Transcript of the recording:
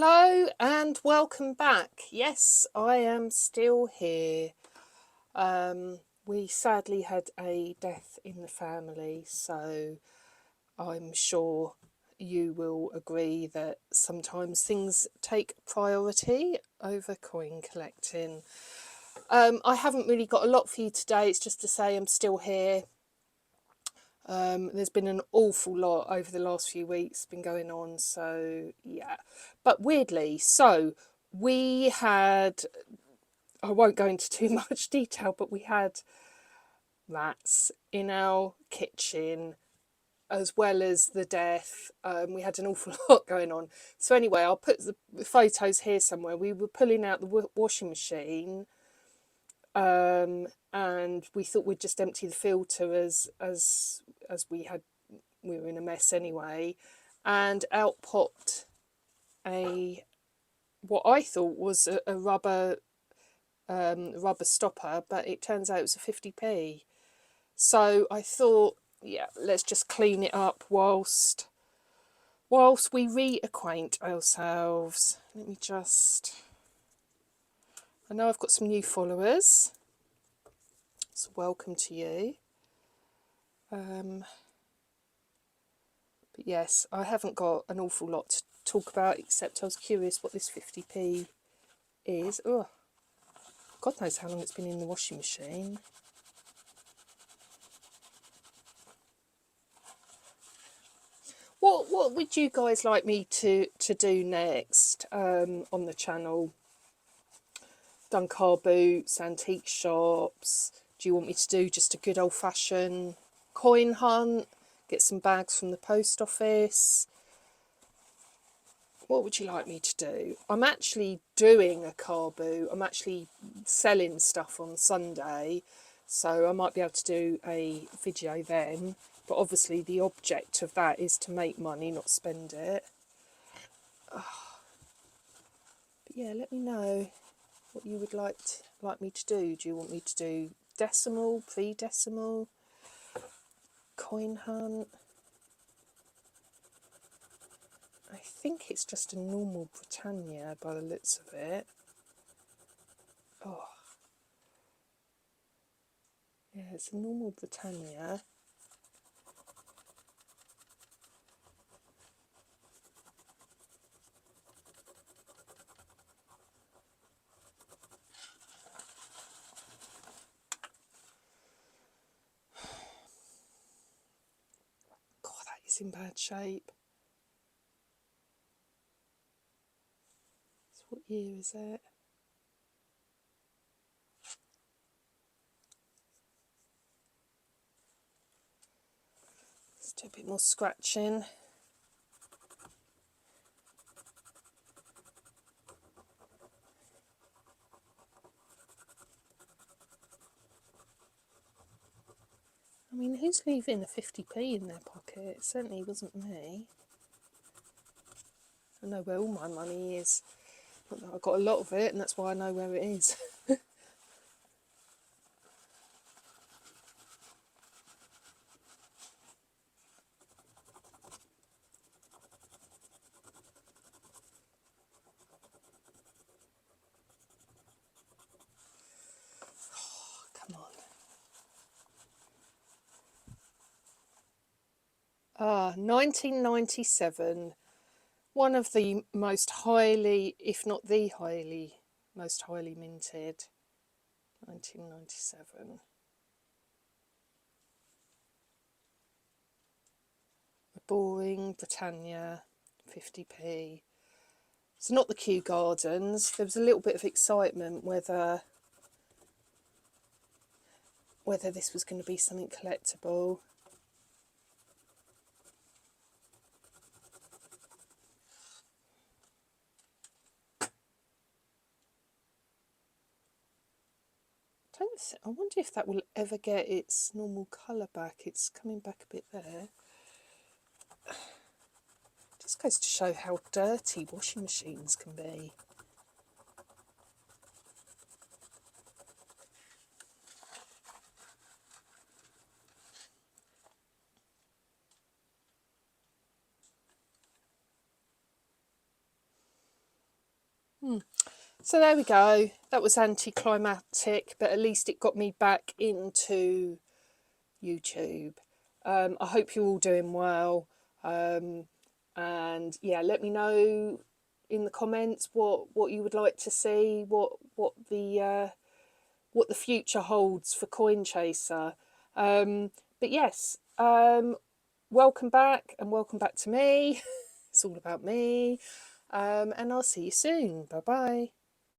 Hello and welcome back. Yes, I am still here. We sadly had a death in the family, so I'm sure you will agree that sometimes things take priority over coin collecting. I haven't really got a lot for you today. It's just to say I'm still here. There's been an awful lot over the last few weeks been going on, so yeah. But weirdly, so we had, I won't go into too much detail, but we had rats in our kitchen as well as the death. We had an awful lot going on. So anyway, I'll put the photos here somewhere. We were pulling out the washing machine, and we thought we'd just empty the filter as we were in a mess anyway, and out popped a what I thought was a rubber stopper, but it turns out it was a 50p. So I thought, yeah, let's just clean it up whilst we reacquaint ourselves. Let me just, I know I've got some new followers, so welcome to you. But yes, I haven't got an awful lot to talk about, except I was curious what this 50p is. Oh, God knows how long it's been in the washing machine. What would you guys like me to do next on the channel? Done car boots, antique shops. Do you want me to do just a good old-fashioned coin hunt? Get some bags from the post office? What would you like me to do? I'm actually doing a car boot. I'm actually selling stuff on Sunday, so I might be able to do a video then. But obviously the object of that is to make money, not spend it. But yeah, let me know what you would like me to do. Do you want me to do decimal, pre-decimal, coin hunt? I think it's just a normal Britannia by the looks of it. Oh, yeah, it's a normal Britannia. God, that is in bad shape. So what year is it? Let's do a bit more scratching. I mean, who's leaving a 50p in their pocket? It certainly wasn't me. I know where all my money is. I've got a lot of it, and that's why I know where it is. Oh, come on. 1997. One of the most highly, if not the most highly minted. 1997. A boring Britannia, 50p. It's not the Kew Gardens. There was a little bit of excitement whether this was going to be something collectible. I wonder if that will ever get its normal colour back. It's coming back a bit there. Just goes to show how dirty washing machines can be. So there we go. That was anticlimactic, but at least it got me back into YouTube. I hope you're all doing well. Um, and yeah, let me know in the comments what you would like to see, what the future holds for CoinChaser. But yes, welcome back and welcome back to me. It's all about me. And I'll see you soon. Bye bye.